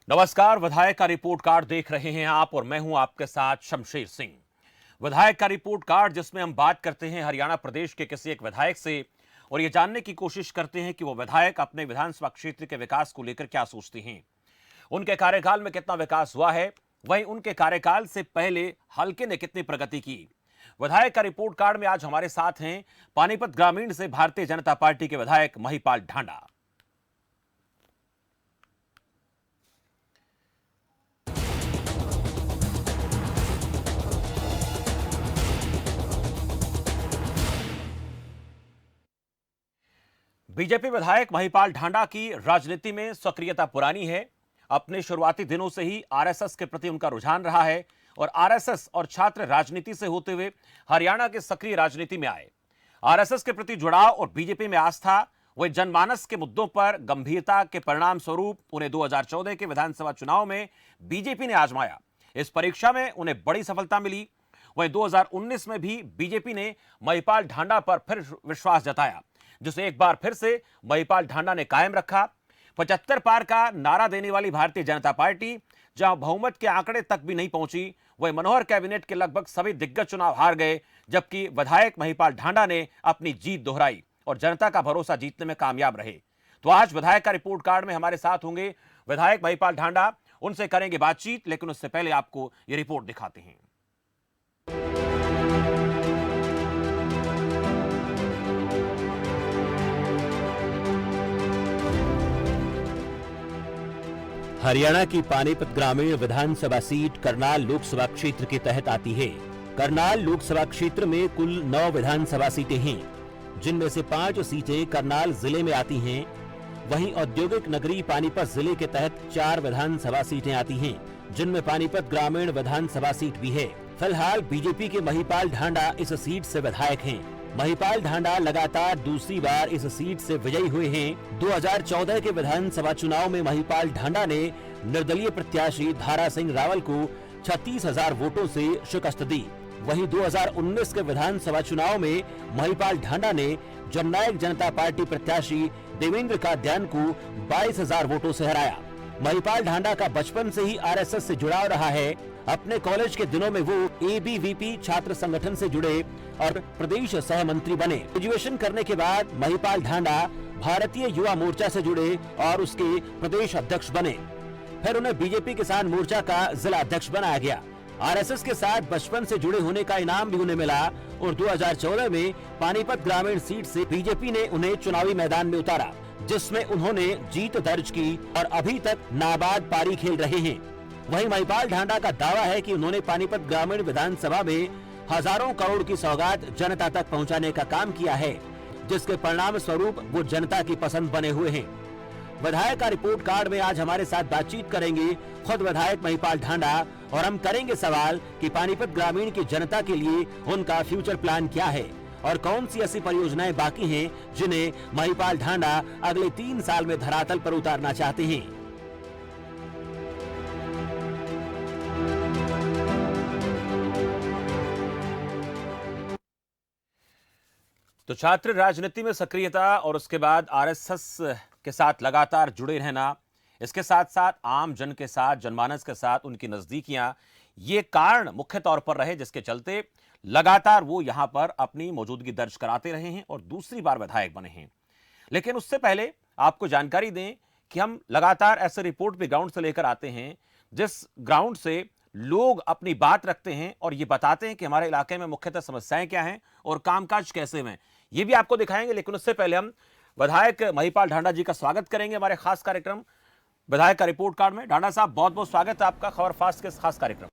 नमस्कार। विधायक का रिपोर्ट कार्ड देख रहे हैं आप और मैं हूं आपके साथ शमशेर सिंह। विधायक का रिपोर्ट कार्ड जिसमें हम बात करते हैं हरियाणा प्रदेश के किसी एक विधायक से और ये जानने की कोशिश करते हैं कि वो विधायक अपने विधानसभा क्षेत्र के विकास को लेकर क्या सोचते हैं, उनके कार्यकाल में कितना विकास हुआ है, वहीं उनके कार्यकाल से पहले हल्के ने कितनी प्रगति की। विधायक का रिपोर्ट कार्ड में आज हमारे साथ हैं पानीपत ग्रामीण से भारतीय जनता पार्टी के विधायक महिपाल ढांडा। बीजेपी विधायक महिपाल ढांडा की राजनीति में सक्रियता पुरानी है। अपने शुरुआती दिनों से ही आरएसएस के प्रति उनका रुझान रहा है और आरएसएस और छात्र राजनीति से होते हुए हरियाणा के सक्रिय राजनीति में आए। आरएसएस के प्रति जुड़ाव और बीजेपी में आस्था व जनमानस के मुद्दों पर गंभीरता के परिणाम स्वरूप उन्हें 2014 के विधानसभा चुनाव में बीजेपी ने आजमाया। इस परीक्षा में उन्हें बड़ी सफलता मिली। वहीं 2019 में भी बीजेपी ने महिपाल ढांडा पर फिर विश्वास जताया, जिसे एक बार फिर से महिपाल ढांडा ने कायम रखा। 75 पार का नारा देने वाली भारतीय जनता पार्टी जहां बहुमत के आंकड़े तक भी नहीं पहुंची, वही मनोहर कैबिनेट के लगभग सभी दिग्गज चुनाव हार गए, जबकि विधायक महिपाल ढांडा ने अपनी जीत दोहराई और जनता का भरोसा जीतने में कामयाब रहे। तो आज विधायक का रिपोर्ट कार्ड में हमारे साथ होंगे विधायक महिपाल ढांडा, उनसे करेंगे बातचीत, लेकिन उससे पहले आपको ये रिपोर्ट दिखाते हैं। हरियाणा की पानीपत ग्रामीण विधानसभा सीट करनाल लोकसभा क्षेत्र के तहत आती है। करनाल लोकसभा क्षेत्र में कुल 9 विधानसभा सीटें हैं, जिनमें से 5 सीटें करनाल जिले में आती हैं। वहीं औद्योगिक नगरी पानीपत जिले के तहत 4 विधानसभा सीटें आती हैं, जिनमें पानीपत ग्रामीण विधानसभा सीट भी है। फिलहाल बीजेपी के महिपाल ढांडा इस सीट से विधायक हैं। महिपाल ढांडा लगातार दूसरी बार इस सीट से विजयी हुए हैं। 2014 के विधानसभा चुनाव में महिपाल ढांडा ने निर्दलीय प्रत्याशी धारा सिंह रावल को 36,000 वोटों से शिकस्त दी। वहीं 2019 के विधानसभा चुनाव में महिपाल ढांडा ने जननायक जनता पार्टी प्रत्याशी देवेंद्र काद्यान को 22,000 वोटों से हराया। महिपाल ढांडा का बचपन से ही आरएसएस से जुड़ाव रहा है। अपने कॉलेज के दिनों में वो एबीवीपी छात्र संगठन से जुड़े और प्रदेश सह मंत्री बने। ग्रेजुएशन करने के बाद महिपाल ढांडा भारतीय युवा मोर्चा से जुड़े और उसके प्रदेश अध्यक्ष बने। फिर उन्हें बीजेपी किसान मोर्चा का जिला अध्यक्ष बनाया गया। आरएसएस के साथ बचपन से जुड़े होने का इनाम भी उन्हें मिला और 2014 में पानीपत ग्रामीण सीट से बीजेपी ने उन्हें चुनावी मैदान में उतारा, जिसमें उन्होंने जीत दर्ज की और अभी तक नाबाद पारी खेल रहे हैं। वहीं महिपाल ढांडा का दावा है कि उन्होंने पानीपत ग्रामीण विधानसभा में हजारों करोड़ की सौगात जनता तक पहुंचाने का काम किया है, जिसके परिणाम स्वरूप वो जनता की पसंद बने हुए हैं। विधायक का रिपोर्ट कार्ड में आज हमारे साथ बातचीत करेंगे खुद विधायक महिपाल ढांडा और हम करेंगे सवाल कि पानीपत ग्रामीण की जनता के लिए उनका फ्यूचर प्लान क्या है और कौन सी ऐसी परियोजनाएं बाकी हैं जिन्हें महिपाल ढांडा अगले 3 साल में धरातल पर उतारना चाहते हैं। तो छात्र राजनीति में सक्रियता और उसके बाद आरएसएस के साथ लगातार जुड़े रहना, इसके साथ साथ आम जन के साथ, जनमानस के साथ उनकी नजदीकियां, ये कारण मुख्य तौर पर रहे जिसके चलते लगातार वो यहां पर अपनी मौजूदगी दर्ज कराते रहे हैं और दूसरी बार विधायक बने हैं। लेकिन उससे पहले आपको जानकारी दें कि हम लगातार ऐसे रिपोर्ट भी ग्राउंड से लेकर आते हैं जिस ग्राउंड से लोग अपनी बात रखते हैं और ये बताते हैं कि हमारे इलाके में मुख्यतः समस्याएं क्या हैं और कामकाज कैसे हुए, ये भी आपको दिखाएंगे। लेकिन उससे पहले हम विधायक महिपाल ढांडा जी का स्वागत करेंगे हमारे खास कार्यक्रम विधायक का रिपोर्ट कार्ड में। ढांडा साहब, बहुत बहुत स्वागत है आपका खबर फास्ट के खास कार्यक्रम।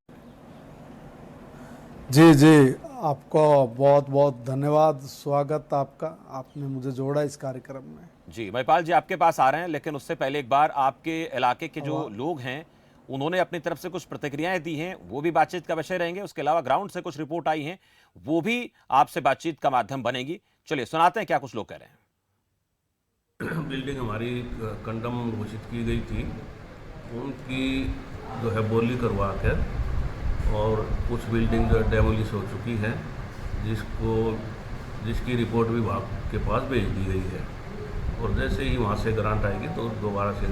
जी जी, आपको बहुत बहुत धन्यवाद, स्वागत आपका, आपने मुझे जोड़ा इस कार्यक्रम में। जी महिपाल जी, आपके पास आ रहे हैं, लेकिन उससे पहले एक बार आपके इलाके के जो लोग हैं उन्होंने अपनी तरफ से कुछ प्रतिक्रियाएं दी हैं, वो भी बातचीत का विषय रहेंगे। उसके अलावा ग्राउंड से कुछ रिपोर्ट आई हैं, वो भी आपसे बातचीत का माध्यम बनेगी। चलिए सुनाते हैं क्या कुछ लोग कह रहे हैं। बिल्डिंग हमारी कंडम घोषित की गई थी, उनकी जो है बोली करवा कर और कुछ बिल्डिंग जो डेमोलिश हो चुकी है, जिसकी रिपोर्ट विभाग के पास भेज दी गई है और जैसे ही वहाँ से ग्रांट आएगी तो दोबारा से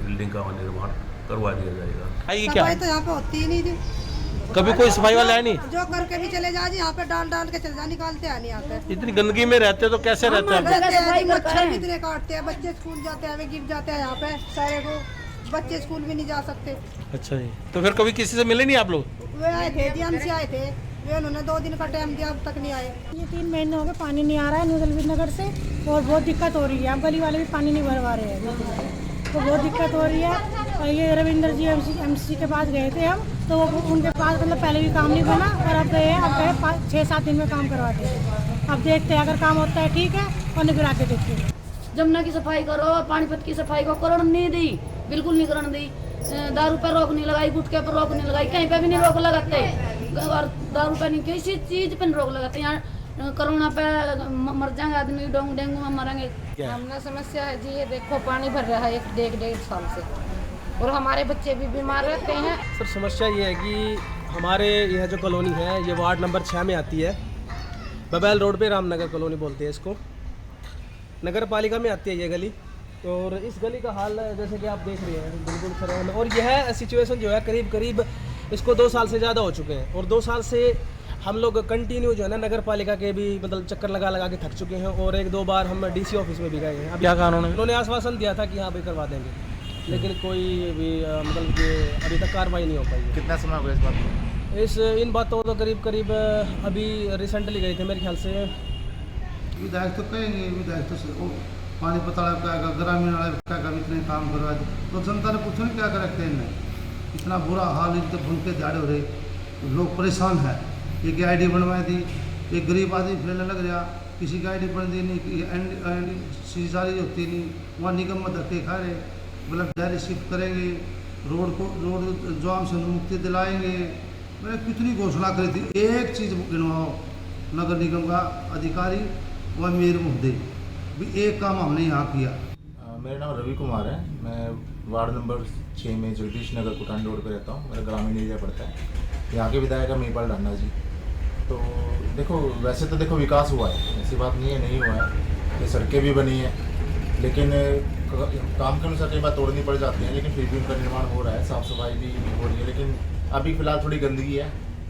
बिल्डिंग का निर्माण करवा दिया जाएगा। ये क्या सफाई है? तो यहाँ पे होती ही नहीं थी। कभी कोई सफाई वाला है नहीं? जो करके भी चले जा जी, यहाँ पे डाल डाल के चले जा, निकालते हैं नहीं यहाँ पे। इतनी गंदगी में रहते तो कैसे रहते हैं? रहते हैं, मच्छर भी इतने काटते हैं, बच्चे स्कूल जाते हैं, वे गिर जाते हैं यहाँ पे सारे को, बच्चे स्कूल भी नहीं जा सकते। अच्छा जी, तो फिर कभी किसी से मिले नहीं आप लोग? वे आए थे जी, हमसे आए थे, वे उन्होंने 2 दिन का टाइम दिया, अब तक नहीं आए। ये 3 महीने हो गए पानी नहीं आ रहा है न्यूजलवीर नगर से, और बहुत दिक्कत हो रही है। अब गली वाले भी पानी नहीं भरवा रहे हैं, तो बहुत दिक्कत हो रही है। और ये रविंदर जी एमसी के पास गए थे हम, तो वो उनके पास मतलब पहले भी काम नहीं बना, और अब गए 6-7 दिन में काम करवाते हैं। अब देखते हैं, अगर काम होता है ठीक है, और नहीं फिर आके देखते हैं। जमुना की सफाई करो, पानीपत की सफाई को करण नहीं दी, बिल्कुल नहीं करण दी। दारू पर रोक नहीं लगाई, गुटखे पर रोक नहीं लगाई, कहीं पे भी नहीं रोक लगाते। और दारू पर नहीं, किसी चीज पे नहीं रोक लगाते। यहाँ कोरोना पे मर जाएंगे आदमी, डेंगू में मरेंगे। हमने समस्या है जी, ये देखो पानी भर रहा है 1-1.5 साल से, और हमारे बच्चे भी बीमार रहते हैं। सर समस्या ये है कि हमारे यह जो कॉलोनी है ये वार्ड नंबर 6 में आती है, बबैल रोड पे रामनगर कॉलोनी बोलते हैं इसको, नगर पालिका में आती है ये गली। और इस गली का हाल जैसे कि आप देख रहे हैं बिल्कुल खराब है। और यह सिचुएशन जो है करीब करीब इसको 2 साल से ज़्यादा हो चुके हैं, और 2 साल से हम लोग कंटिन्यू जो है ना नगर पालिका के भी मतलब चक्कर लगा लगा के थक चुके हैं, और 1-2 बार हम डीसी ऑफिस में भी गए हैं। क्या कहा उन्होंने? उन्होंने आश्वासन दिया था कि हाँ भाई करवा देंगे, लेकिन कोई भी मतलब कि अभी तक कार्रवाई नहीं हो पाई है। कितना समय हो गया इस बात में? इन बातों तो करीब करीब अभी रिसेंटली गए थे मेरे ख्याल से। विधायक तो कहेंगे, विधायक तो पानी पताड़ा का ग्रामीण का इतने काम करवा दे, तो जनता ने पूछो नहीं क्या कर रखते हैं इनने। इतना बुरा हाल, इतने भूखे दिहाड़े हो रहे, लोग परेशान है। एक आईडी बनवाई थी, एक गरीब आदमी फैलने लग रहा, किसी की आईडी बन दी नहीं, सीजारी होती नहीं, वहाँ निगम में धक्के खा रहे, मतलब डायरी शिफ्ट करेंगे, रोड जाम से मुक्ति दिलाएंगे। मैंने कितनी घोषणा करी थी, एक चीज़ गिनवाओ नगर निगम का अधिकारी व मेयर महोदय भी, एक काम हमने यहाँ किया। मेरा नाम रवि कुमार है, मैं वार्ड नंबर 6 में जगदीश नगर कुटान रोड पे रहता हूँ। मेरा ग्रामीण एरिया पड़ता है। यहाँ के विधायक है महिपाल ढांडा जी। तो देखो वैसे तो देखो विकास हुआ है, ऐसी बात नहीं है नहीं हुआ है, ये सड़कें भी बनी है, लेकिन काम के अनुसार कई बार तोड़नी पड़ जाती है, लेकिन फिर भी उनका निर्माण हो रहा है, साफ़ सफाई भी हो रही है। लेकिन अभी फ़िलहाल थोड़ी गंदगी है,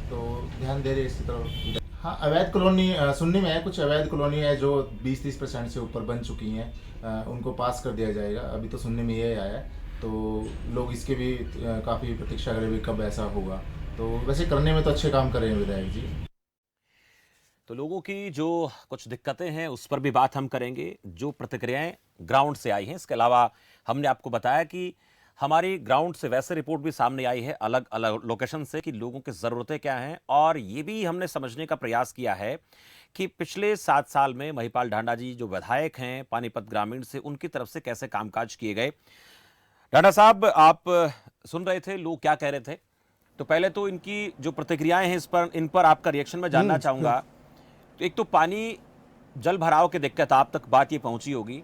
तो ध्यान दे रहे इसी तरफ। हाँ, अवैध कॉलोनी सुनने में है, कुछ अवैध कॉलोनी है जो 20-30% से ऊपर बन चुकी हैं, उनको पास कर दिया जाएगा। अभी तो सुनने में ये आया है, तो लोग इसके भी काफ़ी प्रतीक्षा करें कब ऐसा होगा। तो वैसे करने में तो अच्छे काम कर रहे हैं विधायक जी। तो लोगों की जो कुछ दिक्कतें हैं उस पर भी बात हम करेंगे, जो प्रतिक्रियाएं ग्राउंड से आई हैं। इसके अलावा हमने आपको बताया कि हमारी ग्राउंड से वैसे रिपोर्ट भी सामने आई है अलग अलग लोकेशन से कि लोगों की ज़रूरतें क्या हैं, और ये भी हमने समझने का प्रयास किया है कि पिछले 7 साल में महिपाल ढांडा जी जो विधायक हैं पानीपत ग्रामीण से, उनकी तरफ से कैसे कामकाज किए गए। ढांडा साहब, आप सुन रहे थे लोग क्या कह रहे थे, तो पहले तो इनकी जो प्रतिक्रियाएं हैं इन पर आपका रिएक्शन मैं जानना चाहूँगा। तो एक तो पानी जल भराव की दिक्कत, आप तक बात ये पहुँची होगी,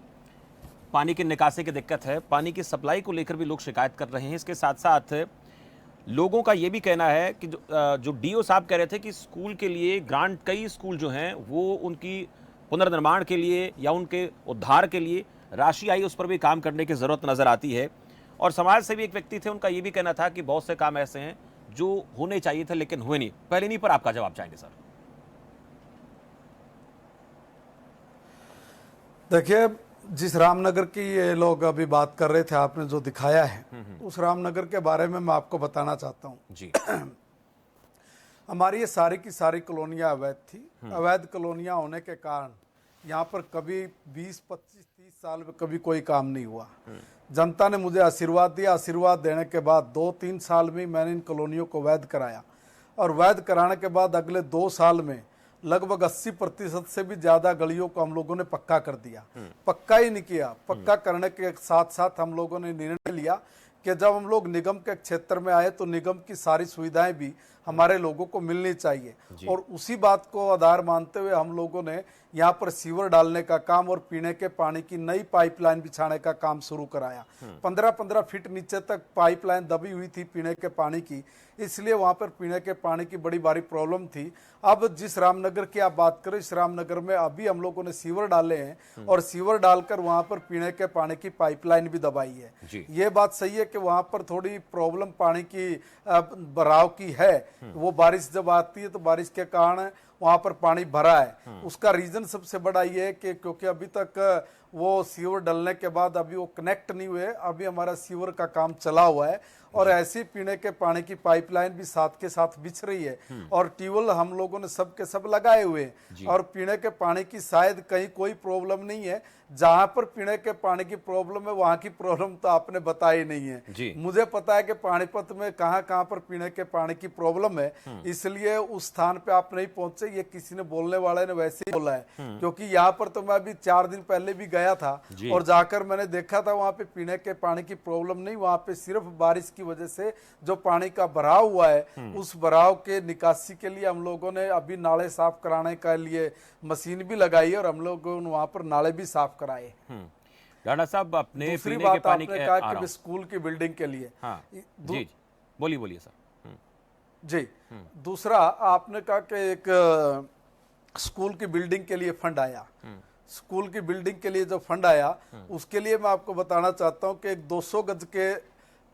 पानी की निकासी की दिक्कत है, पानी की सप्लाई को लेकर भी लोग शिकायत कर रहे हैं। इसके साथ साथ लोगों का ये भी कहना है कि जो डीओ साहब कह रहे थे कि स्कूल के लिए ग्रांट, कई स्कूल जो हैं वो उनकी पुनर्निर्माण के लिए या उनके उद्धार के लिए राशि आई, उस पर भी काम करने की ज़रूरत नज़र आती है। और समाज से भी एक व्यक्ति थे, उनका ये भी कहना था कि बहुत से काम ऐसे हैं जो होने चाहिए थे लेकिन हुए नहीं। पहले इन्हीं पर आपका जवाब चाहेंगे सर। देखिए, जिस रामनगर की ये लोग अभी बात कर रहे थे, आपने जो दिखाया है, उस रामनगर के बारे में मैं आपको बताना चाहता हूँ जी। हमारी ये सारी की सारी कॉलोनियाँ अवैध थी। अवैध कॉलोनियाँ होने के कारण यहाँ पर कभी 20, 25, 30 साल में कभी कोई काम नहीं हुआ। जनता ने मुझे आशीर्वाद दिया, आशीर्वाद देने के बाद 2-3 साल में मैंने इन कॉलोनियों को वैध कराया, और वैध कराने के बाद अगले 2 साल में लगभग 80% से भी ज़्यादा गलियों को हम लोगों ने पक्का कर दिया। पक्का ही नहीं किया, पक्का करने के साथ साथ हम लोगों ने निर्णय लिया कि जब हम लोग निगम के क्षेत्र में आए तो निगम की सारी सुविधाएं भी हमारे लोगों को मिलनी चाहिए। और उसी बात को आधार मानते हुए हम लोगों ने यहाँ पर सीवर डालने का काम और पीने के पानी की नई पाइपलाइन बिछाने का काम शुरू कराया। 15-15 फीट नीचे तक पाइपलाइन दबी हुई थी पीने के पानी की, इसलिए वहां पर पीने के पानी की बड़ी भारी प्रॉब्लम थी। अब जिस रामनगर की आप बात करें, इस रामनगर में अभी हम लोगों ने सीवर डाले हैं और सीवर डालकर वहां पर पीने के पानी की पाइपलाइन भी दबाई है। ये बात सही है कि वहां पर थोड़ी प्रॉब्लम पानी की भराव की है। वो बारिश जब आती है तो बारिश के कारण वहां पर पानी भरा है। उसका रीजन सबसे बड़ा ये है कि क्योंकि अभी तक वो सीवर डलने के बाद अभी वो कनेक्ट नहीं हुए, अभी हमारा सीवर का काम चला हुआ है और ऐसी पीने के पानी की पाइपलाइन भी साथ के साथ बिछ रही है और ट्यूबवेल हम लोगों ने सब के सब लगाए हुए हैं और पीने के पानी की शायद कहीं कोई प्रॉब्लम नहीं है। जहां पर पीने के पानी की प्रॉब्लम है वहां की प्रॉब्लम तो आपने बताई नहीं है। मुझे पता है कि पानीपत में कहां पर पीने के पानी की प्रॉब्लम है, इसलिए उस स्थान पे आप नहीं पहुंचे। ये किसी ने बोलने वाले ने वैसे ही बोला है, क्योंकि यहाँ पर तो मैं अभी 4 दिन पहले भी गया था और जाकर मैंने देखा था वहां पे पीने के पानी की प्रॉब्लम नहीं, वहां पे सिर्फ बारिश की वजह से जो पानी का भराव हुआ है उस भराव के निकासी के लिए हम लोगों ने अभी नाले साफ कराने के लिए मशीन भी लगाई और हम लोगों ने वहां पर नाले भी साफ कराए। राणा साहब, अपने दूसरी पीने बात के पानी आपने कहा कि स्कूल की बिल्डिंग के लिए, जी बोलिए सर। जी, दूसरा आपने कहा कि एक स्कूल की बिल्डिंग के लिए फंड आया। स्कूल की बिल्डिंग के लिए जो फंड आया उसके लिए मैं आपको बताना चाहता हूं कि एक 200 गज के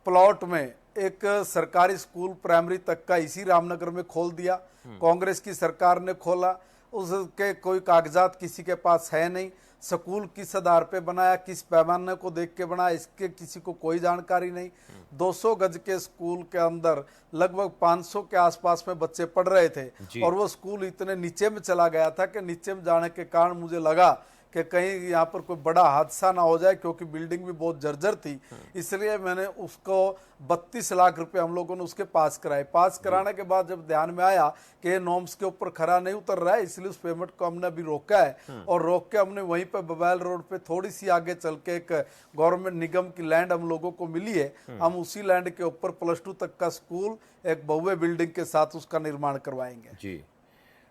प्लॉट में एक सरकारी स्कूल प्राइमरी तक का इसी रामनगर में खोल दिया। कांग्रेस की सरकार ने खोला, उसके कोई कागजात किसी के पास है नहीं। स्कूल किस आधार पे बनाया, किस पैमाने को देख के बनाया, इसके किसी को कोई जानकारी नहीं। 200 गज के स्कूल के अंदर लगभग 500 के आसपास में बच्चे पढ़ रहे थे और वो स्कूल इतने नीचे में चला गया था कि नीचे में जाने के कारण मुझे लगा कि कहीं यहाँ पर कोई बड़ा हादसा ना हो जाए, क्योंकि बिल्डिंग भी बहुत जर्जर थी। इसलिए मैंने उसको 32 लाख रुपए हम लोगों ने उसके पास कराए। पास कराने के बाद जब ध्यान में आया कि ये नॉर्म्स के ऊपर खरा नहीं उतर रहा है, इसलिए उस पेमेंट को हमने अभी रोका है और रोक के हमने वहीं पे बबैल रोड पे थोड़ी सी आगे चल के एक गवर्नमेंट निगम की लैंड हम लोगों को मिली है। हम उसी लैंड के ऊपर +2 तक का स्कूल एक भव्य बिल्डिंग के साथ उसका निर्माण करवाएंगे। जी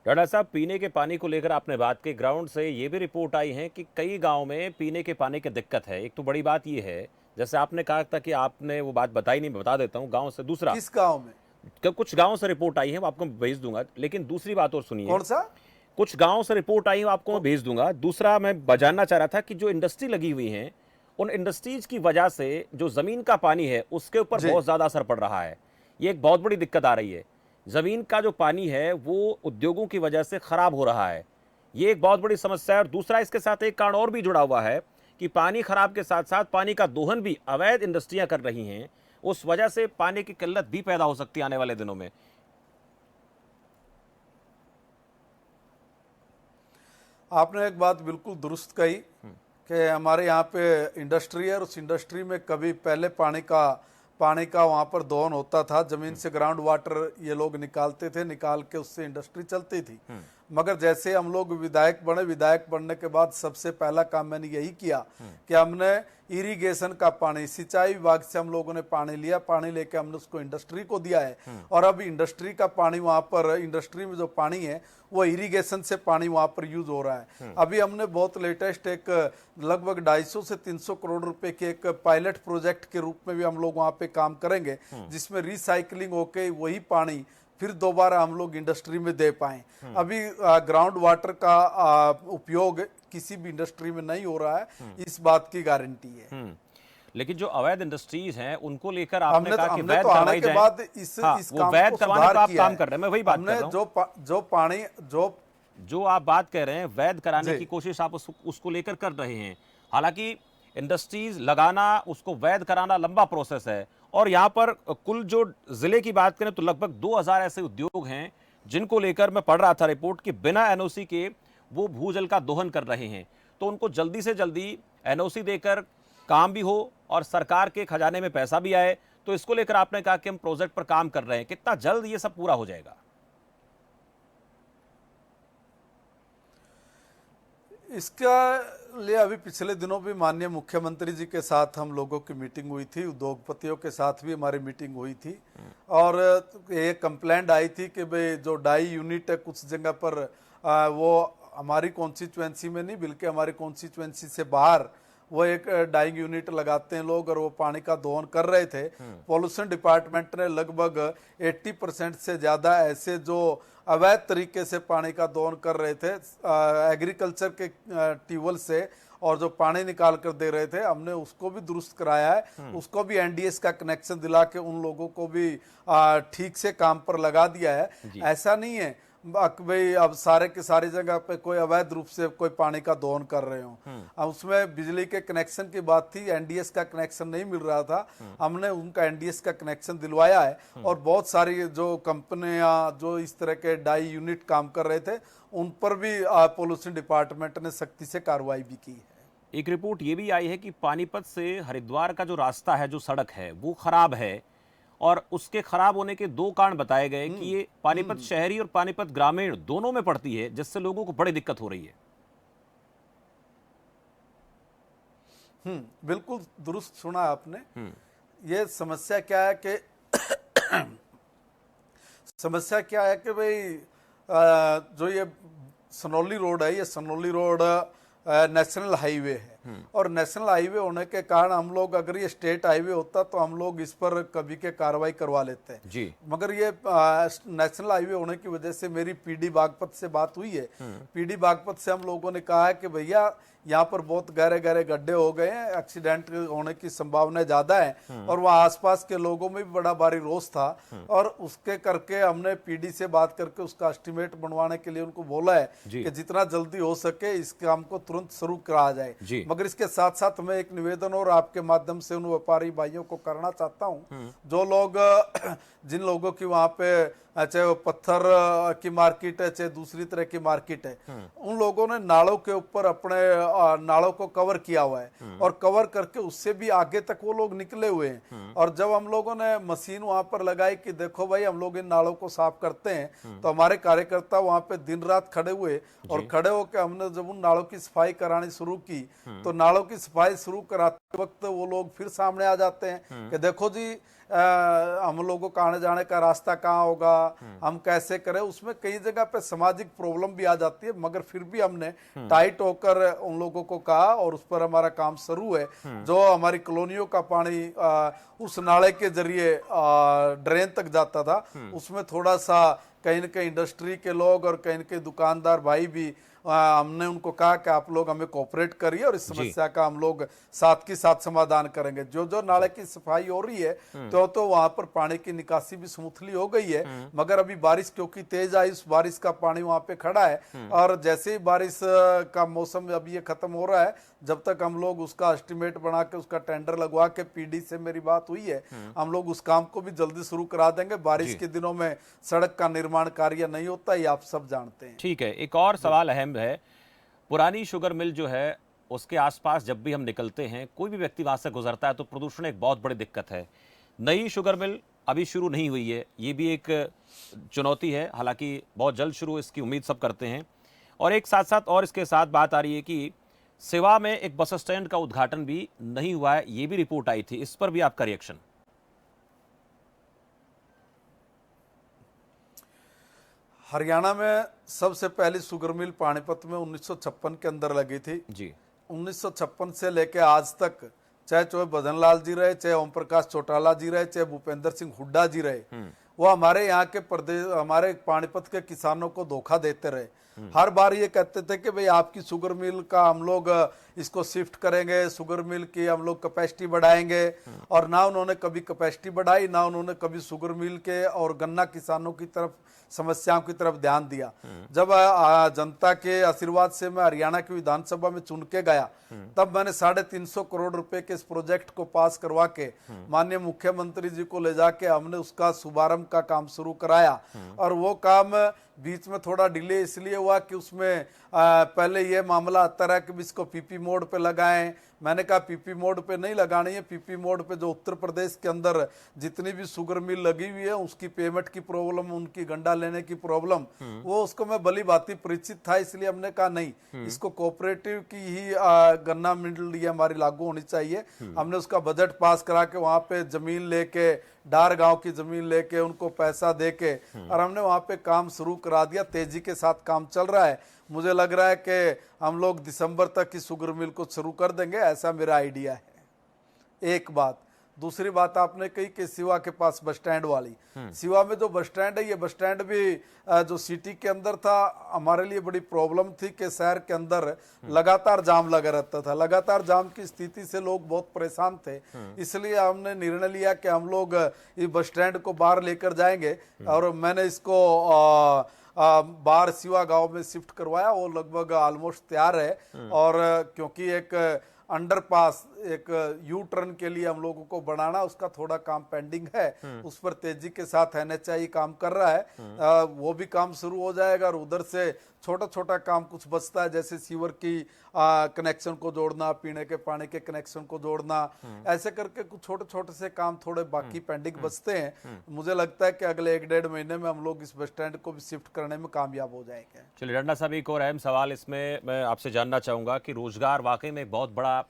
राणा साहब, पीने के पानी को लेकर आपने बात की, ग्राउंड से ये भी रिपोर्ट आई है कि कई गांव में पीने के पानी की दिक्कत है। एक तो बड़ी बात ये है, जैसे आपने कहा था कि आपने वो बात बताई नहीं, बता देता हूँ गांव से। दूसरा, किस गांव में? कुछ गांव से रिपोर्ट आई है, वो आपको भेज दूंगा। लेकिन दूसरी बात और सुनिए। कौन सा? कुछ गांव से रिपोर्ट आई है, आपको मैं भेज दूंगा। दूसरा मैं जानना चाह रहा था कि जो इंडस्ट्री लगी हुई है, उन इंडस्ट्रीज की वजह से जो जमीन का पानी है उसके ऊपर बहुत ज्यादा असर पड़ रहा है। ये एक बहुत बड़ी दिक्कत आ रही है। जमीन का जो पानी है वो उद्योगों की वजह से खराब हो रहा है, ये एक बहुत बड़ी समस्या है। और दूसरा, इसके साथ एक कारण और भी जुड़ा हुआ है कि पानी खराब के साथ साथ पानी का दोहन भी अवैध इंडस्ट्रियां कर रही हैं, उस वजह से पानी की किल्लत भी पैदा हो सकती है आने वाले दिनों में। आपने एक बात बिल्कुल दुरुस्त कही कि हमारे यहाँ पे इंडस्ट्री है और उस इंडस्ट्री में कभी पहले पानी का वहाँ पर दोहन होता था। जमीन से ग्राउंड वाटर ये लोग निकालते थे, निकाल के उससे इंडस्ट्री चलती थी। मगर जैसे हम लोग विधायक बनने के बाद सबसे पहला काम मैंने यही किया कि हमने इरिगेशन का पानी, सिंचाई विभाग से हम लोगों ने पानी लिया, पानी लेके हमने उसको इंडस्ट्री को दिया है और अब इंडस्ट्री का पानी वहाँ पर, इंडस्ट्री में जो पानी है वो इरिगेशन से पानी वहाँ पर यूज हो रहा है। अभी हमने बहुत लेटेस्ट एक लगभग 250 से 300 करोड़ रुपए के एक पायलट प्रोजेक्ट के रूप में भी हम लोग वहाँ पे काम करेंगे, जिसमें रिसाइकलिंग होके वही पानी फिर दोबारा हम लोग इंडस्ट्री में दे पाए। अभी ग्राउंड वाटर का उपयोग किसी भी इंडस्ट्री में नहीं हो रहा है, इस बात की गारंटी है। लेकिन जो अवैध इंडस्ट्रीज हैं उनको लेकर आपने कहा कि हमने वैध तो आने करवाई के जाए। बाद इस काम वैध को करवाने सुधार का आप किया काम है। कर रहे हैं, मैं वही बात कर रहा हूं। जो आप बात कह रहे हैं वैध कराने की कोशिश आप उसको लेकर कर रहे हैं। हालांकि इंडस्ट्रीज लगाना, उसको वैध कराना लंबा प्रोसेस है। और यहाँ पर कुल जो जिले की बात करें तो लगभग 2000 ऐसे उद्योग हैं जिनको लेकर मैं पढ़ रहा था रिपोर्ट कि बिना एनओसी के वो भूजल का दोहन कर रहे हैं। तो उनको जल्दी से जल्दी एनओसी देकर काम भी हो और सरकार के खजाने में पैसा भी आए। तो इसको लेकर आपने कहा कि हम प्रोजेक्ट पर काम कर रहे हैं, कितना जल्द ये सब पूरा हो जाएगा? इसका लिए अभी पिछले दिनों भी माननीय मुख्यमंत्री जी के साथ हम लोगों की मीटिंग हुई थी, उद्योगपतियों के साथ भी हमारी मीटिंग हुई थी और ये कंप्लेंट आई थी कि भाई जो डाई यूनिट है कुछ जगह पर वो हमारी कॉन्स्टिट्यूएंसी में नहीं बल्कि हमारी कॉन्स्टिट्यूएंसी से बाहर वो एक डाइंग यूनिट लगाते हैं लोग और वो पानी का दोहन कर रहे थे। पॉल्यूशन डिपार्टमेंट ने लगभग 80% से ज़्यादा ऐसे जो अवैध तरीके से पानी का दोहन कर रहे थे एग्रीकल्चर के ट्यूबवेल से और जो पानी निकाल कर दे रहे थे, हमने उसको भी दुरुस्त कराया है। उसको भी एनडीएस का कनेक्शन दिला के उन लोगों को भी ठीक से काम पर लगा दिया है। ऐसा नहीं है भाई अब सारे के सारी जगह पे कोई अवैध रूप से कोई पानी का दोहन कर रहे हो। उसमें बिजली के कनेक्शन की बात थी, एनडीएस का कनेक्शन नहीं मिल रहा था, हमने उनका एनडीएस का कनेक्शन दिलवाया है और बहुत सारी जो कंपनियां जो इस तरह के डाई यूनिट काम कर रहे थे उन पर भी पॉल्यूशन डिपार्टमेंट ने सख्ती से कार्रवाई भी की है। एक रिपोर्ट ये भी आई है कि पानीपत से हरिद्वार का जो रास्ता है, जो सड़क है, वो खराब है और उसके खराब होने के दो कारण बताए गए कि ये पानीपत शहरी और पानीपत ग्रामीण दोनों में पड़ती है, जिससे लोगों को बड़ी दिक्कत हो रही है। बिल्कुल दुरुस्त सुना आपने। ये समस्या क्या है कि समस्या क्या है कि भाई जो ये सनौली रोड है, ये सनौली रोड नेशनल हाईवे है और नेशनल हाईवे होने के कारण हम लोग अगर ये स्टेट हाईवे होता तो हम लोग इस पर कभी के कार्रवाई करवा लेते हैं जी। मगर ये नेशनल हाईवे होने की वजह से मेरी पीडी बागपत से बात हुई है। पीडी बागपत से हम लोगों ने कहा है कि भैया यहाँ पर बहुत गहरे गहरे गड्ढे हो गए हैं, एक्सीडेंट होने की संभावना ज्यादा है और वहाँ आसपास के लोगों में भी बड़ा भारी रोष था और उसके करके हमने पीडी से बात करके उसका एस्टिमेट बनवाने के लिए उनको बोला है कि जितना जल्दी हो सके इस काम को तुरंत शुरू करा जाए। मगर इसके साथ साथ मैं एक निवेदन और आपके माध्यम से उन व्यापारी भाइयों को करना चाहता हूँ जो लोग जिन लोगों की वहाँ पे चाहे वो पत्थर की मार्केट है चाहे दूसरी तरह की मार्केट है, उन लोगों ने नालों के ऊपर अपने नालों को कवर किया हुआ है और कवर करके उससे भी आगे तक वो लोग निकले हुए हैं। और जब हम लोगों ने मशीन वहां पर लगाई कि देखो भाई हम लोग इन नालों को साफ करते हैं, तो हमारे कार्यकर्ता वहां पे दिन रात खड़े हुए और खड़े होकर हमने जब उन नालों की सफाई करानी शुरू की तो नालों की सफाई शुरू कराते वक्त वो लोग फिर सामने आ जाते हैं कि देखो जी हम लोगों को आने जाने का रास्ता कहाँ होगा, हम कैसे करें। उसमें कई जगह पे सामाजिक प्रॉब्लम भी आ जाती है मगर फिर भी हमने टाइट होकर उन लोगों को कहा और उस पर हमारा काम शुरू है। जो हमारी कॉलोनियों का पानी उस नाले के जरिए ड्रेन तक जाता था, उसमें थोड़ा सा कहीं न कहीं इंडस्ट्री के लोग और कहीं न कहीं दुकानदार भाई भी हमने उनको कहा कि आप लोग हमें कोऑपरेट करिए और इस समस्या का हम लोग साथ के साथ समाधान करेंगे। जो जो नाले की सफाई हो रही है तो वहां पर पानी की निकासी भी स्मूथली हो गई है मगर अभी बारिश क्योंकि तेज आई, उस बारिश का पानी वहां पे खड़ा है और जैसे ही बारिश का मौसम अभी ये खत्म हो रहा है, जब तक हम लोग उसका एस्टिमेट बना के उसका टेंडर लगवा के पीडी से मेरी बात हुई है, हम लोग उस काम को भी जल्दी शुरू करा देंगे। बारिश के दिनों में सड़क का निर्माण कार्य नहीं होता, ये आप सब जानते हैं। ठीक है, एक और सवाल अहम है। पुरानी शुगर मिल जो है उसके आसपास जब भी हम निकलते हैं, कोई भी व्यक्ति वहां से गुजरता है तो प्रदूषण एक बहुत बड़ी दिक्कत है। नई शुगर मिल अभी शुरू नहीं हुई है, ये भी एक चुनौती है, हालांकि बहुत जल्द शुरू इसकी उम्मीद सब करते हैं। और एक साथ साथ और इसके साथ बात आ रही है कि सिवा में एक बस स्टैंड का उद्घाटन भी नहीं हुआ है, ये भी रिपोर्ट आई थी, इस पर भी आपका रिएक्शन? हरियाणा में सबसे पहली शुगर मिल पानीपत में 1956 के अंदर लगी थी जी। 1956 से लेके आज तक चाहे भजन लाल जी रहे, चाहे ओम प्रकाश चौटाला जी रहे, चाहे भूपेंद्र सिंह हुड्डा जी रहे, वो हमारे यहाँ के प्रदेश हमारे पानीपत के किसानों को धोखा देते रहे। हर बार ये कहते थे कि भाई आपकी शुगर मिल का हम लोग इसको शिफ्ट करेंगे, शुगर मिल की हम लोग कैपेसिटी बढ़ाएंगे और ना उन्होंने कभी कैपेसिटी बढ़ाई, ना उन्होंने कभी शुगर मिल के और गन्ना किसानों की तरफ समस्याओं की तरफ ध्यान दिया। जब जनता के आशीर्वाद से मैं हरियाणा की विधानसभा में चुन के गया, तब मैंने 350 करोड़ रुपए के इस प्रोजेक्ट को पास करवा के माननीय मुख्यमंत्री जी को ले जाके हमने उसका शुभारंभ का काम शुरू कराया और वो काम बीच में थोड़ा डिले इसलिए हुआ कि उसमें पहले ये मामला आता रहा कि इसको पीपी मोड पे लगाएं। मैंने कहा पीपी मोड पे नहीं लगानी है। पीपी मोड पे जो उत्तर प्रदेश के अंदर जितनी भी शुगर मिल लगी हुई है उसकी पेमेंट की प्रॉब्लम, उनकी गंडा लेने की प्रॉब्लम, वो उसको मैं भली भांति परिचित था, इसलिए हमने कहा नहीं, इसको कोऑपरेटिव की ही गन्ना मिल ये हमारी लागू होनी चाहिए। हमने उसका बजट पास करा के वहां पे जमीन लेके, डार गांव की जमीन लेके, उनको पैसा देके और हमने वहां पे काम शुरू करा दिया। तेजी के साथ काम चल रहा है। मुझे लग रहा है कि हम लोग दिसंबर तक की शुगर मिल को शुरू कर देंगे, ऐसा मेरा आइडिया है। एक बात। दूसरी बात आपने कही कि सिवा के पास बस स्टैंड वाली, सिवा में जो बस स्टैंड है, ये बस स्टैंड भी जो सिटी के अंदर था, हमारे लिए बड़ी प्रॉब्लम थी कि शहर के अंदर लगातार जाम लगा रहता था। लगातार जाम की स्थिति से लोग बहुत परेशान थे, इसलिए हमने निर्णय लिया कि हम लोग इस बस स्टैंड को बाहर लेकर जाएंगे और मैंने इसको बाहर सिवा गांव में शिफ्ट करवाया। वो लगभग ऑलमोस्ट तैयार है और क्योंकि एक अंडरपास, एक यू टर्न के लिए हम लोगों को बनाना, उसका थोड़ा काम पेंडिंग है, उस पर तेजी के साथ NHAI काम कर रहा है। वो भी काम शुरू हो जाएगा और उधर से छोटा छोटा काम कुछ बचता है, जैसे सीवर की कनेक्शन को जोड़ना, पीने के पानी के कनेक्शन को जोड़ना, ऐसे करके कुछ छोटे छोटे से काम थोड़े बाकी पेंडिंग बचते हैं। मुझे लगता है कि अगले 1-1.5 महीने में हम लोग इस बस स्टैंड को भी शिफ्ट करने में कामयाब हो जाएंगे। चलिए डंडा साहब, एक और अहम सवाल इसमें मैं आपसे जानना चाहूँगा कि रोजगार वाकई में एक बहुत बड़ा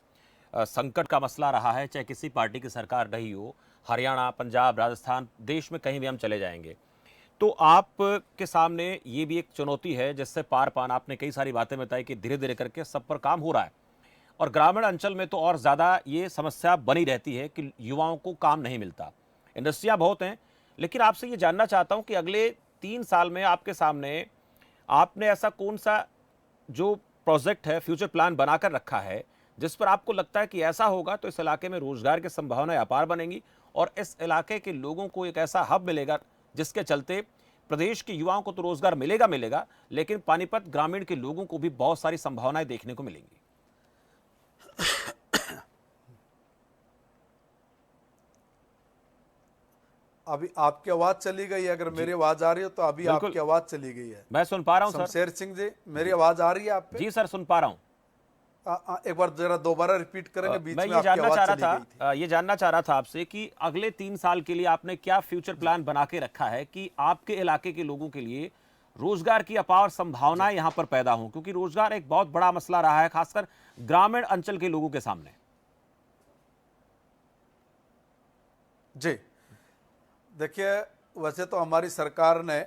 संकट का मसला रहा है, चाहे किसी पार्टी की सरकार रही हो, हरियाणा, पंजाब, राजस्थान, देश में कहीं भी हम चले जाएंगे। तो आप के सामने ये भी एक चुनौती है जिससे पार पाना, आपने कई सारी बातें बताई कि धीरे धीरे करके सब पर काम हो रहा है और ग्रामीण अंचल में तो और ज़्यादा ये समस्या बनी रहती है कि युवाओं को काम नहीं मिलता। इंडस्ट्रियाँ बहुत हैं, लेकिन आपसे ये जानना चाहता हूँ कि अगले 3 साल में आपके सामने आपने ऐसा कौन सा जो प्रोजेक्ट है, फ्यूचर प्लान बनाकर रखा है जिस पर आपको लगता है कि ऐसा होगा तो इस इलाके में रोजगार की संभावनाएं अपार बनेंगी और इस इलाके के लोगों को एक ऐसा हब मिलेगा जिसके चलते प्रदेश के युवाओं को तो रोजगार मिलेगा, लेकिन पानीपत ग्रामीण के लोगों को भी बहुत सारी संभावनाएं देखने को मिलेंगी। अभी आपकी आवाज चली गई है, अगर मेरी आवाज आ रही हो तो अभी आपकी आवाज चली गई है। मैं सुन पा रहा हूं सर। शमशेर सिंह जी, मेरी आवाज आ रही है आप पे? जी सर, सुन पा रहा हूं। एक बार जरा दोबारा रिपीट करेंगे, बीच में मैं ये जानना चाह रहा था आपसे कि अगले 3 साल के लिए आपने क्या फ्यूचर प्लान बना के रखा है कि आपके इलाके के लोगों के लिए रोजगार की अपार संभावनाएं यहां पर पैदा हों, क्योंकि रोजगार एक बहुत बड़ा मसला रहा है खासकर ग्रामीण अंचल के लोगों के सामने। जी देखिए, वैसे तो हमारी सरकार ने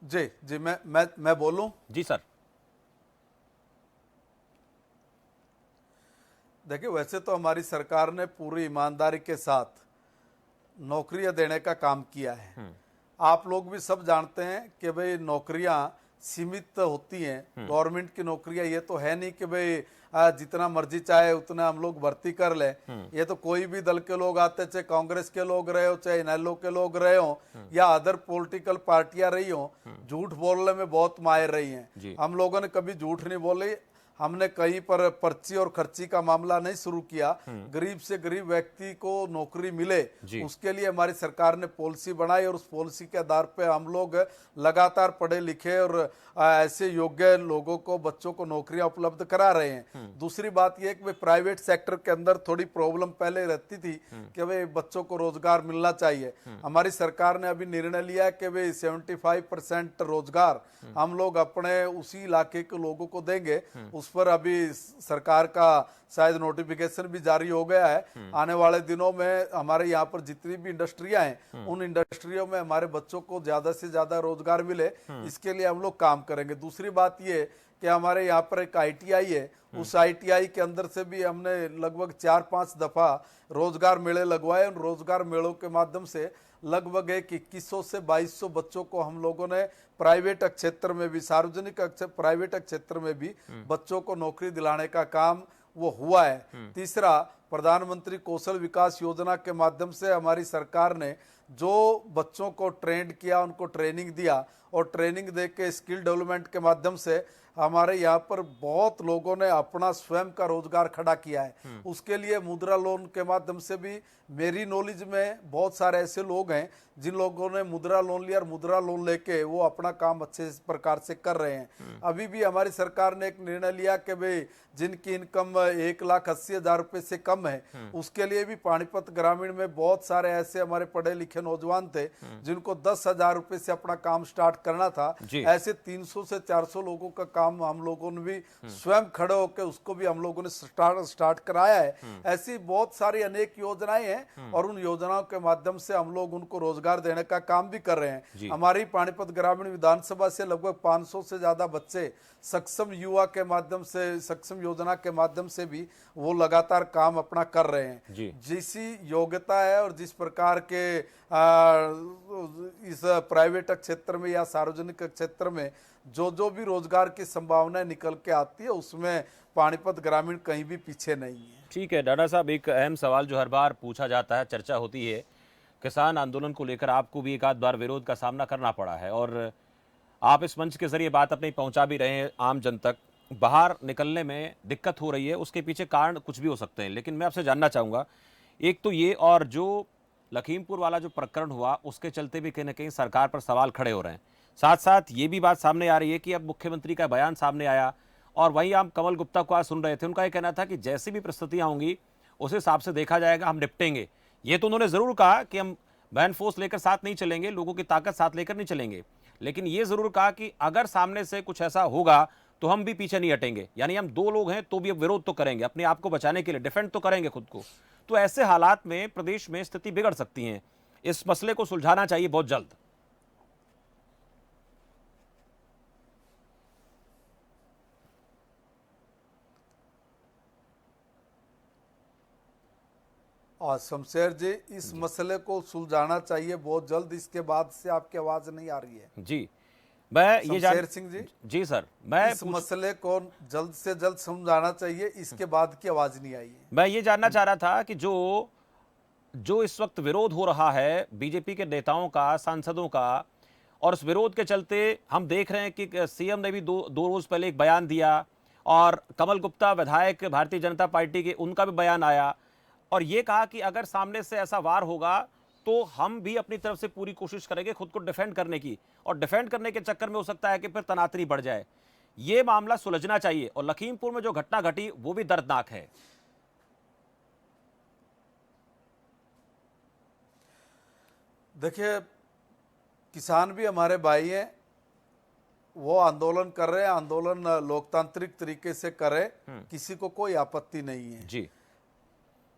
जी मैं बोलूं? जी सर। देखिए, वैसे तो हमारी सरकार ने पूरी ईमानदारी के साथ नौकरियां देने का काम किया है। आप लोग भी सब जानते हैं कि भाई नौकरियां सीमित होती हैं। गवर्नमेंट की नौकरियां ये तो है नहीं कि भाई जितना मर्जी चाहे उतना हम लोग भर्ती कर ले। ये तो कोई भी दल के लोग आते, चाहे कांग्रेस के लोग रहे हो, चाहे इनेलो के लोग रहे हो या अदर पॉलिटिकल पार्टियां रही हो, झूठ बोलने में बहुत माहिर रही हैं। हम लोगों ने कभी झूठ नहीं बोले। हमने कहीं पर पर्ची और खर्ची का मामला नहीं शुरू किया। गरीब से गरीब व्यक्ति को नौकरी मिले, उसके लिए हमारी सरकार ने पॉलिसी बनाई और उस पॉलिसी के आधार पे हम लोग लगातार पढ़े लिखे और ऐसे योग्य लोगों को, बच्चों को नौकरियां उपलब्ध करा रहे हैं। दूसरी बात यह कि प्राइवेट सेक्टर के अंदर थोड़ी प्रॉब्लम पहले रहती थी कि भाई बच्चों को रोजगार मिलना चाहिए। हमारी सरकार ने अभी निर्णय लिया कि भाई 75% रोजगार हम लोग अपने उसी इलाके के लोगों को देंगे। उस पर अभी सरकार का शायद नोटिफिकेशन भी जारी हो गया है। आने वाले दिनों में हमारे यहाँ पर जितनी भी इंडस्ट्रियां हैं, उन इंडस्ट्रियों में हमारे बच्चों को ज्यादा से ज्यादा रोजगार मिले, इसके लिए हम लोग काम करेंगे। दूसरी बात ये कि हमारे यहाँ पर एक ITI है, उस ITI के अंदर से भी हमने लगभग 4-5 दफा रोजगार मेले लगवाए। उन रोजगार मेलों के माध्यम से लगभग 2100 से 2200 बच्चों को हम लोगों ने प्राइवेट क्षेत्र में भी, सार्वजनिक प्राइवेट क्षेत्र में भी बच्चों को नौकरी दिलाने का काम वो हुआ है। तीसरा, प्रधानमंत्री कौशल विकास योजना के माध्यम से हमारी सरकार ने जो बच्चों को ट्रेंड किया, उनको ट्रेनिंग दिया और ट्रेनिंग दे के स्किल डेवलपमेंट के माध्यम से हमारे यहाँ पर बहुत लोगों ने अपना स्वयं का रोजगार खड़ा किया है। उसके लिए मुद्रा लोन के माध्यम से भी मेरी नॉलेज में बहुत सारे ऐसे लोग हैं जिन लोगों ने मुद्रा लोन लिया और मुद्रा लोन लेके वो अपना काम अच्छे प्रकार से कर रहे हैं। अभी भी हमारी सरकार ने एक निर्णय लिया कि भाई जिनकी इनकम 1,80,000 रुपए से कम है उसके लिए भी पानीपत ग्रामीण में बहुत सारे ऐसे हमारे पढ़े लिखे नौजवान थे जिनको 10,000 रुपए से अपना काम स्टार्ट करना था। ऐसे 300 से 400 लोगों का काम हम लोगों ने भी स्वयं खड़े होकर उसको भी हम लोगों ने स्टार्ट कराया है। ऐसी बहुत सारी अनेक योजनाएं हैं और उन योजनाओं के माध्यम से हम लोग उनको रोजगार देने का काम भी कर रहे हैं। हमारी पानीपत ग्रामीण विधानसभा से लगभग 500 से ज्यादा बच्चे सक्षम युवा के माध्यम से, सक्षम योजना के माध्यम से भी वो लगातार काम अपना कर रहे हैं। जिसी योग्यता है और जिस प्रकार के इस प्राइवेट क्षेत्र में या सार्वजनिक क्षेत्र में जो भी रोजगार की संभावनाएं निकल के आती है उसमें पानीपत ग्रामीण कहीं भी पीछे नहीं है। ठीक है डाडा साहब, एक अहम सवाल जो हर बार पूछा जाता है, चर्चा होती है, किसान आंदोलन को लेकर आपको भी एक आध बार विरोध का सामना करना पड़ा है और आप इस मंच के जरिए बात अपनी पहुंचा भी रहे हैं आम जन तक। बाहर निकलने में दिक्कत हो रही है, उसके पीछे कारण कुछ भी हो सकते हैं, लेकिन मैं आपसे जानना चाहूँगा, एक तो ये, और जो लखीमपुर वाला जो प्रकरण हुआ उसके चलते भी कहीं ना कहीं सरकार पर सवाल खड़े हो रहे हैं। साथ साथ ये भी बात सामने आ रही है कि अब मुख्यमंत्री का बयान सामने आया और वहीं आप कमल गुप्ता को आज सुन रहे थे, उनका ये कहना था कि जैसी भी परिस्थितियाँ होंगी उस हिसाब से देखा जाएगा, हम निपटेंगे। ये तो उन्होंने ज़रूर कहा कि हम बैन फोर्स लेकर साथ नहीं चलेंगे, लोगों की ताकत साथ लेकर नहीं चलेंगे, लेकिन ये ज़रूर कहा कि अगर सामने से कुछ ऐसा होगा तो हम भी पीछे नहीं हटेंगे। यानी हम दो लोग हैं तो भी अब विरोध तो करेंगे, अपने आप को बचाने के लिए डिफेंड तो करेंगे खुद को। तो ऐसे हालात में प्रदेश में स्थिति बिगड़ सकती है, इस मसले को सुलझाना चाहिए बहुत जल्द। और शमशेर जी, इस मसले को सुलझाना चाहिए बहुत जल्द। इसके बाद से आपकी आवाज नहीं आ रही है जी। मैं ये शमशेर सिंह जी, जी सर, मैं इस मसले को जल्द से जल्द समझाना चाहिए, इसके बाद की आवाज नहीं आई है। मैं ये जानना चाह रहा था कि जो इस वक्त विरोध हो रहा है बीजेपी के नेताओं का, सांसदों का, और उस विरोध के चलते हम देख रहे हैं कि सीएम ने भी दो रोज पहले एक बयान दिया और कमल गुप्ता विधायक भारतीय जनता पार्टी के, उनका भी बयान आया और ये कहा कि अगर सामने से ऐसा वार होगा तो हम भी अपनी तरफ से पूरी कोशिश करेंगे खुद को डिफेंड करने की, और डिफेंड करने के चक्कर में हो सकता है कि फिर तनातनी बढ़ जाए। ये मामला सुलझना चाहिए और लखीमपुर में जो घटना घटी वो भी दर्दनाक है। देखिए, किसान भी हमारे भाई हैं, वो आंदोलन कर रहे हैं, आंदोलन लोकतांत्रिक तरीके से करें, किसी को कोई आपत्ति नहीं है जी।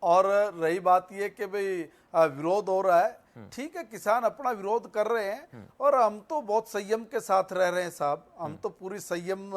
और रही बात ये कि भाई विरोध हो रहा है, ठीक है, किसान अपना विरोध कर रहे हैं और हम तो बहुत संयम के साथ रह रहे हैं साहब, हम तो पूरी संयम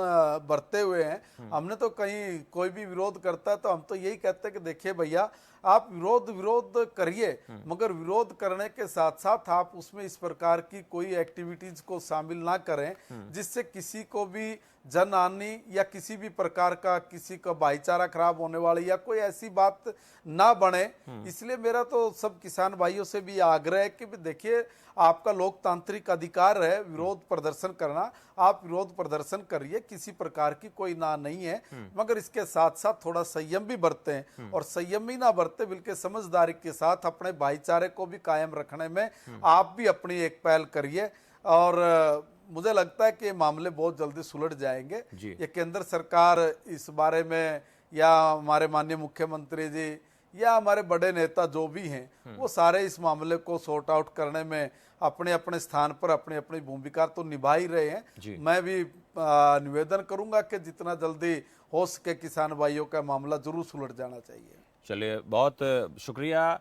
बरते हुए हैं। हमने तो कहीं कोई भी विरोध करता है तो हम तो यही कहते हैं कि देखिए भैया, आप विरोध करिए, मगर विरोध करने के साथ साथ आप उसमें इस प्रकार की कोई एक्टिविटीज को शामिल ना करें जिससे किसी को भी जन हानि या किसी भी प्रकार का किसी का भाईचारा खराब होने वाली या कोई ऐसी बात ना बने। इसलिए मेरा तो सब किसान भाइयों से भी आग्रह है कि देखिए, आपका लोकतांत्रिक अधिकार है विरोध प्रदर्शन करना, आप विरोध प्रदर्शन करिए, किसी प्रकार की कोई ना नहीं है, मगर इसके साथ साथ थोड़ा संयम भी बरतें और संयम ही ना बरते बल्कि समझदारी के साथ अपने भाईचारे को भी कायम रखने में आप भी अपनी एक पहल करिए और मुझे लगता है कि मामले बहुत जल्दी सुलझ जाएंगे। ये केंद्र सरकार इस बारे में या हमारे माननीय मुख्यमंत्री जी या हमारे बड़े नेता जो भी हैं वो सारे इस मामले को सॉर्ट आउट करने में अपने अपने स्थान पर अपनी अपनी भूमिका तो निभा ही रहे हैं। मैं भी निवेदन करूंगा कि जितना जल्दी हो सके किसान भाइयों का मामला जरूर सुलझ जाना चाहिए। चलिए, बहुत शुक्रिया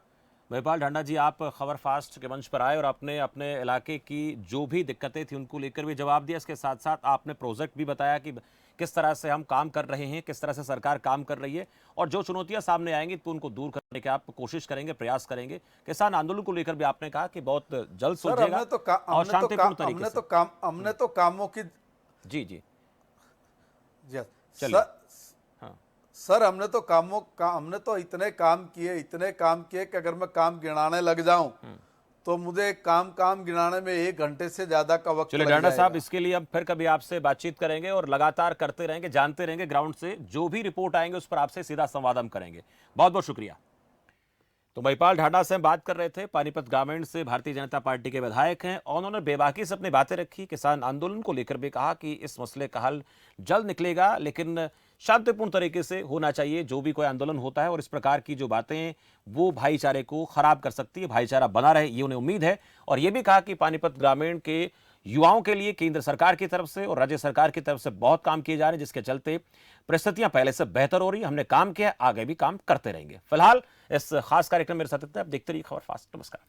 महिपाल ढांडा जी, आप खबर फास्ट के मंच पर आए और अपने अपने इलाके की जो भी दिक्कतें थी उनको लेकर भी जवाब दिया। इसके साथ साथ आपने प्रोजेक्ट भी बताया कि किस तरह से हम काम कर रहे हैं, किस तरह से सरकार काम कर रही है और जो चुनौतियां सामने आएंगी तो उनको दूर करने की आप कोशिश करेंगे, प्रयास करेंगे। किसान आंदोलन को लेकर भी आपने कहा कि बहुत जल्द सुलझेगा और शांतिपूर्ण तरीके से। हमने तो कामों की जी चलिए सर, हमने तो इतने काम किए कि अगर मैं काम गिनाने लग जाऊं तो मुझे काम गिनाने में 1 घंटे से ज्यादा का वक्त चलिए लग डांडा साहब, जाएगा। इसके लिए अब फिर कभी आपसे बातचीत करेंगे और लगातार करते रहेंगे, जानते रहेंगे ग्राउंड से जो भी रिपोर्ट आएंगे उस पर आपसे सीधा संवाद हम करेंगे। बहुत बहुत शुक्रिया। तो महिपाल ढांडा से हम बात कर रहे थे, पानीपत ग्रामीण से भारतीय जनता पार्टी के विधायक हैं और उन्होंने बेबाकी से अपनी बातें रखी। किसान आंदोलन को लेकर भी कहा कि इस मसले का हल जल्द निकलेगा, लेकिन शांतिपूर्ण तरीके से होना चाहिए जो भी कोई आंदोलन होता है, और इस प्रकार की जो बातें वो भाईचारे को खराब कर सकती है, भाईचारा बना रहे ये उन्हें उम्मीद है। और ये भी कहा कि पानीपत ग्रामीण के युवाओं के लिए केंद्र सरकार की तरफ से और राज्य सरकार की तरफ से बहुत काम किए जा रहे हैं, जिसके चलते परिस्थितियां पहले से बेहतर हो रही है। हमने काम किया, आगे भी काम करते रहेंगे। फिलहाल इस खास कार्यक्रम मेरे साथ इतना। आप देखते रहिए खबर फास्ट। नमस्कार।